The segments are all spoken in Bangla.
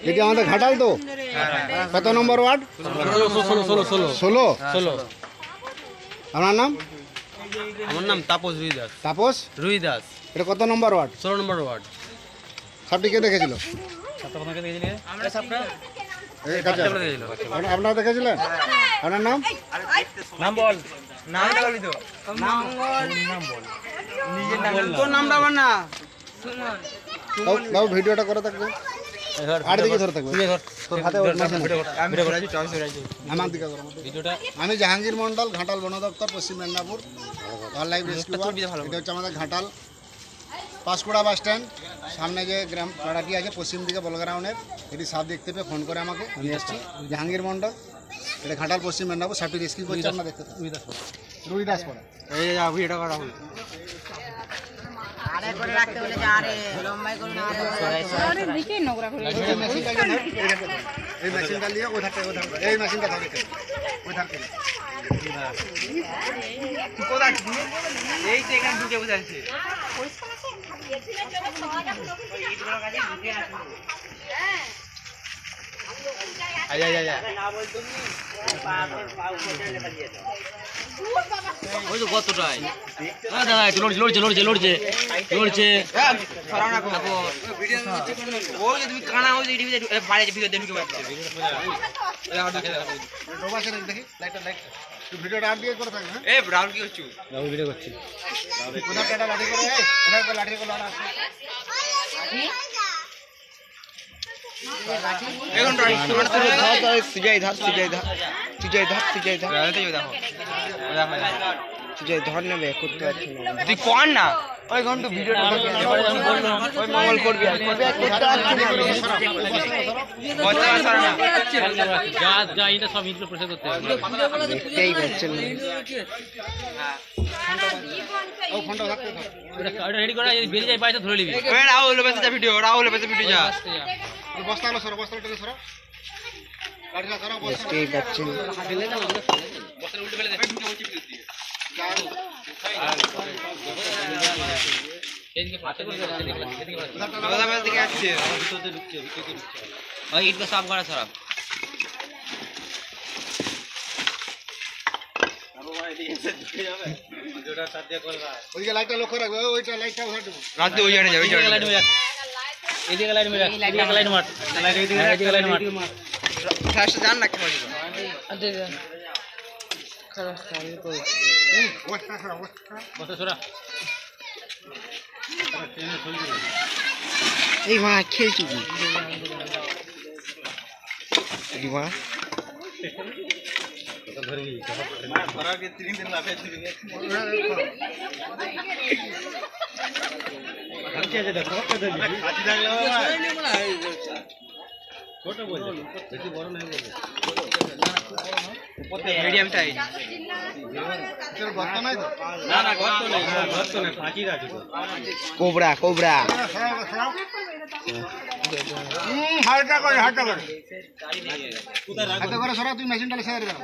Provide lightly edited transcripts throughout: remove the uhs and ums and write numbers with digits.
এটি আমাদের ঘাটাল তো? কত নম্বর ওয়ার্ড? 16। আপনার নাম? আমার নাম তাপস রুই দাস। তাপস রুই দাস। এটা কত নম্বর ওয়ার্ড? 16 নম্বর ওয়ার্ড। সাপটি কে দেখেছিল? আপনারা দেখেছিলেন? আপনার নাম? নাম বল। নামটা বলি তো। তোর নামটা বল না। বাবু ভিডিওটা করে থাকবে, আর দিকে ধরে থাকবে, তোর হাতে আমার দিকে করো ভিডিওটা। আমি জাহাঙ্গীর মন্ডল, ঘাটাল বন দপ্তর, পশ্চিম মেদিনীপুর, ওয়াইল্ড লাইফ রেস্কিউ। এটা হচ্ছে আমাদের ঘাটাল পাঁশকুড়া বাস স্ট্যান্ড সামনে যে গ্রাম পাড়াটি আছে পশ্চিম দিকে বলগ্রাউন্ডের, এটি সাপ দেখতে পেয়ে ফোন করে আমাকে, আমি এসেছি। জাহাঙ্গীর মন্ডল, এটা ঘাটাল পশ্চিম মেদিনীপুর। সাপটি রেস্কিউ করছে, আমরা দেখতে রুই দাস পড়া। এই ভিডিওটা করা হল। আরে করে রাখতে বলে যা রে লম্বাই করে না আরে দিকে নোংরা করে এই মেশিনটা নিয়ে ওই ধারতে এই মেশিনটা ধরে ওই ধারতে কোথা দিয়ে এই তো এখানে ঢুকে বসে আছে। ওই তো কতটাই দাদা লড়ছে তুমি কানা ওই বাইরে ভিতরে ঢুকে দেখি ভিডিওটা আর দিয়ে করে থাকবে। এ রাহুল কি করছো? রাহুল ভিডিও করছি। কোথা কেটা লাঠি করে এই ওটা করে লাঠি করে লাঠি এখন সুজয় ধর নেবে করতে পারছি না। তুই কর না ওই ঘন্টা ভিডিওটা ওই মঙ্গল করবি করতে পারছি না। দেখতেই পাচ্ছেন না। ও ফোনটা রাখতে থাক। রাহুল ভিডিও যা বস্তাগুলো সরো, বস্তাটা সরো, লাঠিটা সরো, বস্তা দেখতেই পাচ্ছেন। সাফ করা সারাপ ওইদিকে লাইটটা লক্ষ্য রাখবে, ওইটা লাইটটা ওঠা দেবো রাতে ওই জায়গায় যাবে এদিকে লাইট মার ফ্ল্যাশটা জান না কি হয় এই মা খেলছি কি মা মিডিয়াম সাইজ কোবরা হালকা করে সরা, তুই মেশিনটা ছেড়ে দাও,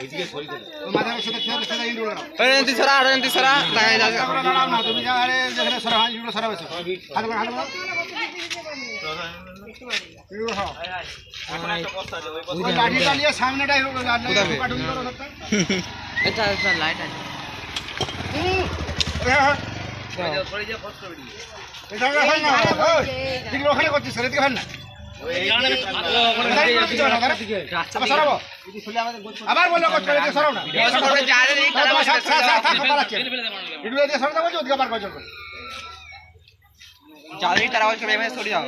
মাথার সাথে সেটা ইন্ডু লাগাও না, তুমি যা আরে যেখানে সরা হয় ইন্ডু সরা বেশি হাত করে ইন্ডু খাও। ওই লাঠিটা নিয়ে সামনেটাই হোক, কাটুন করো সবটা। এটা লাইট আছে ওখানে করছিস এদিকে ভান না, আবার বললো সরাও না, জানি তারা সরে যাও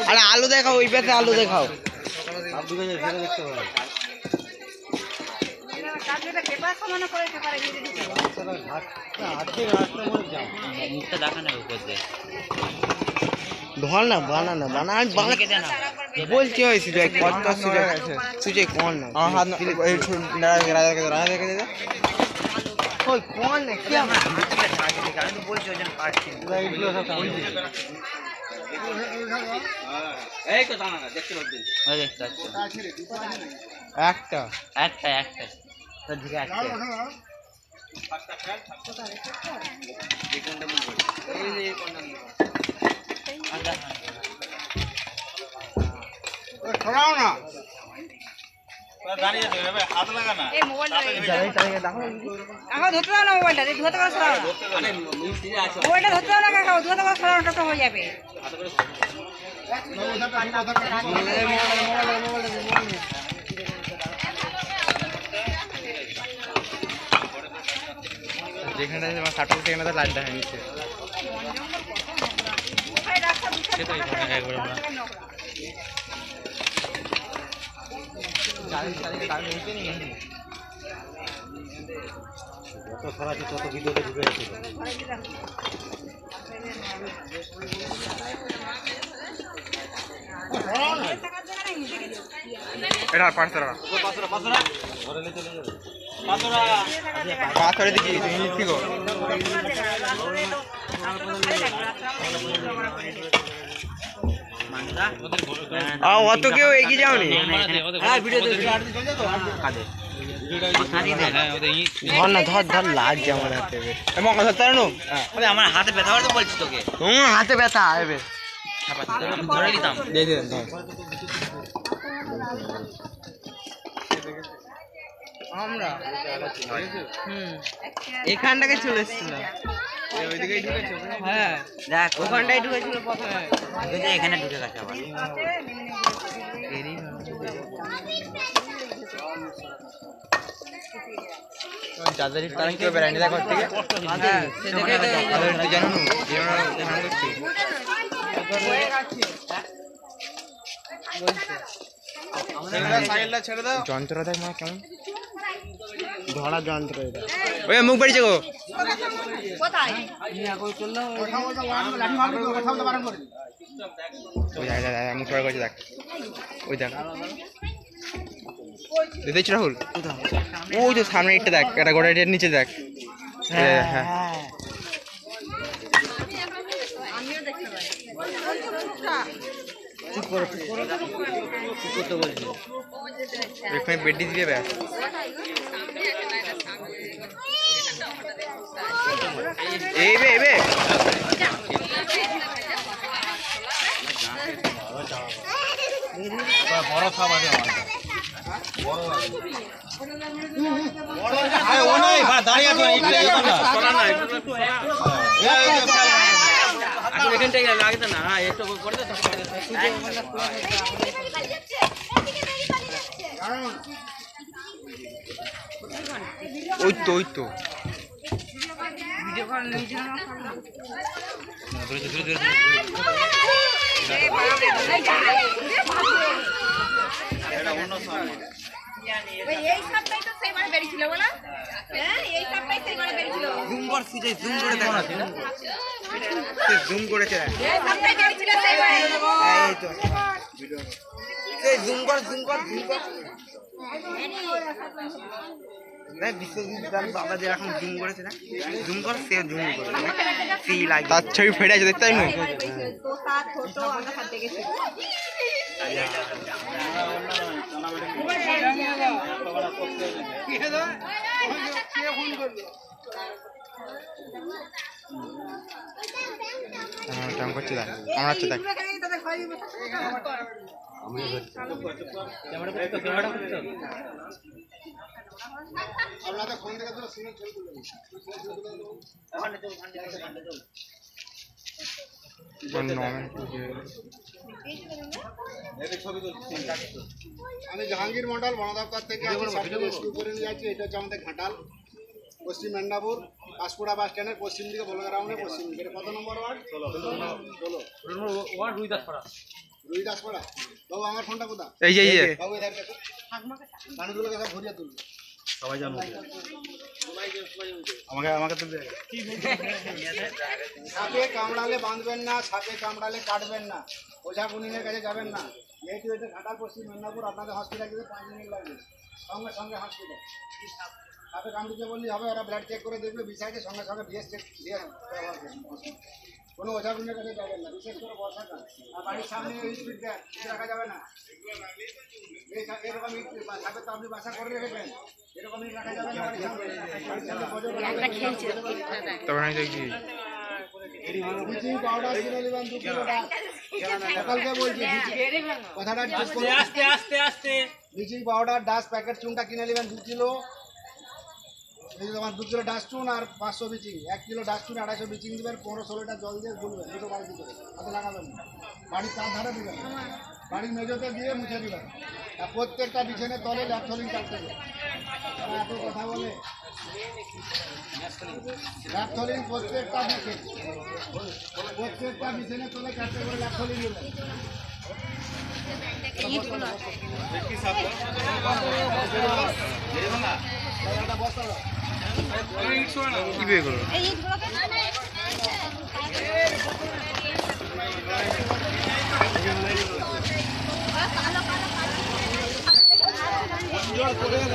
আরে আলু দেখাও, ওই পাশে আলু দেখাও। ধর না বানা বলছি হয়েছি কত সুজয় কোন না ওই কোন না কি আমরা বলছি ওজন পারছি এই তো দানা দেখতে পাচ্ছি দেখতে পাচ্ছি একটা একটা তোর দিকে একটা ছড়াও না এই মোবাইলটা কাকা ধরতে দাও না মোবাইলটা ধরতে পারো সরাও না মোবাইলটা ধরতে দাও না কাকা ধরতে পারো সরানোটা তো হয়ে যাবে যেখানে কাটল সেখানে তো লাইট দেখা নিচ্ছে এটা 500 টাকা 500 দিচ্ছি তুমি নিচ্ছি গো অত কেউ এগিয়ে যাওনি ধর না ধর লাগ যেমন হাতে মকা ধরতে পারো আমার হাতে ব্যথা করতে বলছি তোকে হাতে ব্যথা আসবে ধরে নিতাম দিয়ে দেন ধর আমরা এখানটাকে চলে এসেছিল ওইদিকেই ঢুকেছে হ্যাঁ দেখ ওখানটাই ঢুকেছিল প্রথমে এখানে ঢুকে গেছে আবার যাদের তারা কেউ বেড়ায়নি দেখো থেকে হ্যাঁ জানো যন্ত্র দেখ মা কেমন ধরা যন্ত্র এটা ওই মুখ বেরিয়েছে গো কোথায় ওই দেখ মুখ করেছে দেখ ওই দেখ দেখছি রাহুল ওই তো সামনে একটা দেখ একটা গোড়াটার নিচে দেখ হ্যাঁ হ্যাঁ আমিও দেখতে পাই এখানে বেডি দিবে ব্যাস এইবে বড় সাপ আছে দাঁড়িয়ে আছে এখানটাই লাগছে না একটু করে ওই তো ভিডিও কল নিজে না এই সপ্তাহে তো সেইবার বেরিয়েছিল বলা হ্যাঁ এই সপ্তাহে সেইবার বেরিয়েছিল জুম কর সুজে জুম করে দেখ জুম করেছে এই সপ্তাহে বেরিয়েছিল সেইবার এই তো এই জুম কর দেখ বিশ্বজিৎ দাস বাবা যে এখন জুম করেছে না জুম কর সে জুম করে সি লাগে তার ছবি ফেটে আছে দেখতে পাই না তোতা ছোট আমরা হাত দেখেছি টাইম করছে দেখ আমার হচ্ছে দেখ আপনাদের ফোন থেকে তো সিগন্যাল আমি জাহাঙ্গীর মন্ডল বন দপ্তর থেকে রেস্কিউ করে নিয়ে যাচ্ছি। এটা হচ্ছে আমাদের ঘাটাল পশ্চিম মেদিনীপুর পাঁশকুড়া বাস স্ট্যান্ডের পশ্চিম দিকে বলগ্রাউন্ডের পশ্চিম দিকে। কত নম্বর ওয়ার্ড? 16 রুইদাসপাড়া। বাবু আমার ফোনটা কোথা? এই যে বাবু এধার দেখো মানুষগুলোকে সব ঘুরিয়ে তুলবে সবাই জানো আমাকে তো সাপে কামড়ালে বাঁধবেন না, সাপে কামড়ালে কাটবেন না, ওঝা গুনিনের কাছে যাবেন না। যেহেতু এটা ঘাটাল পশ্চিম মেদিনীপুর, আপনাদের হসপিটাল যেতে 5 মিনিট লাগবে, সঙ্গে সঙ্গে হসপিটাল। সাপে কামড়িতে বললেই হবে, ওরা ব্লাড চেক করে দেখবে, বিষয়কে সঙ্গে সঙ্গে বিএস চেক দিয়ে ব্যবহার করবে। কোনো ওঝাগুনের কাছে যাবেন না, বিশেষ করে বর্ষাকাল। আর বাড়ির সামনে স্পিড গ্যাস রাখা যাবে না। এরকম ইট সাপে তো আপনি বাসা করে রেখেছেন, এরকম ইট রাখা যাবে না বাড়ির সামনে। বাড়ির সামনে বজ্র রাখা যাবে না। তারপর আমি দেখছি ব্লিচিং পাউডার কিনে নেবেন 2 কিলো ডাস। সকালকে বলছি কথাটা আস্তে আস্তে আস্তে ব্লিচিং পাউডার ডাস প্যাকেট চুনটা কিনে নেবেন 2 কিলো। এই যে তোমার 2 কিলো ডাস চুন আর 500 ব্লিচিং, 1 কিলো ডাস চুন 250 ব্লিচিং দিবেন, 15-16টা জল দিয়ে গুলবেন, দুটো বালতি করে হাতে লাগাবেন না। বাড়ির চার ধারে দিবেন, বাড়ির মেঝেতে দিয়ে মুছে দিবেন। আর প্রত্যেকটা বিছানের তলে ল্যাপথলিন কাটতে হবে। এত কথা বলে ল্যাপথলিন প্রত্যেকটা বিছানের তলে কাটতে করে ল্যাপথলিন দিবেন। কি বিয়ে করো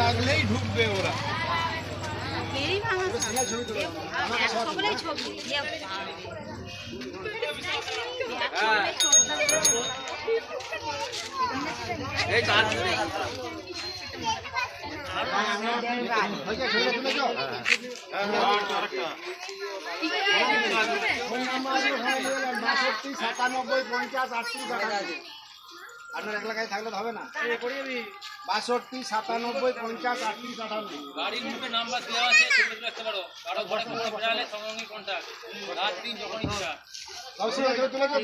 রাখলেই ঢুকবে ওরা। এই কাজ আপনার 1 লাখ থাকলে হবে না। 62 97 50 38 98। গাড়ির মুখে নাম্বার দেওয়া আছে, সেগুলো রাখতে পারো। কারো ঘরে কোনো বেড়ালে সঙ্গে কন্টাক্ট, রাত দিন যখন ইচ্ছা। সবসময় তুলে তুলে তো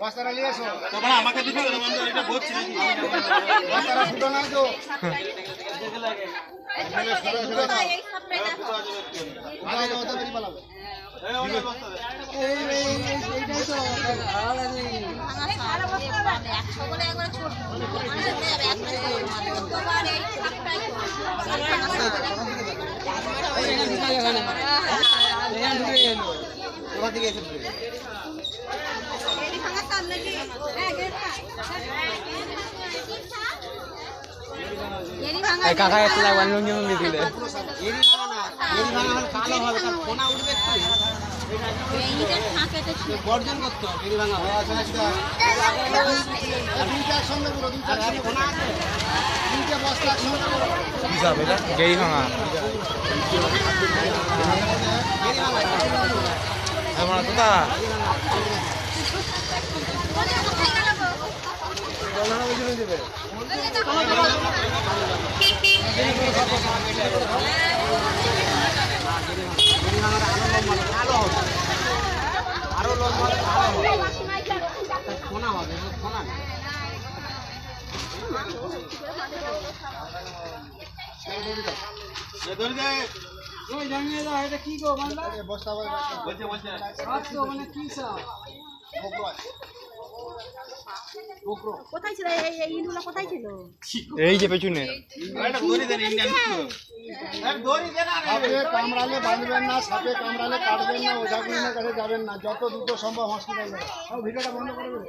বস্তাটা নিয়ে এসো। আমাকে দিবি এটা বলছি নাকি বস্তাটা ফুটো নাই তো। কাকা একটু লাগবে লুঙ্গি মুঙ্গি দিলে বর্জন করতে হবে দুইটা একসঙ্গে পুরো দুইটা বস্তা একসঙ্গে গেরি ভাঙা কোথা আরো লোক বস্তা কোথায় ছিল এই ইটগুলো কোথায় ছিল? এই যে পেছনে সাপে কামড়ালে বাঁধবেন না, সাপে কামড়ালে কাটবেন না, ওঝাগুনের কাছে যাবেন না, যত দ্রুত সম্ভব হসপিটালে। ভিডিওটা বন্ধ করে দেবে।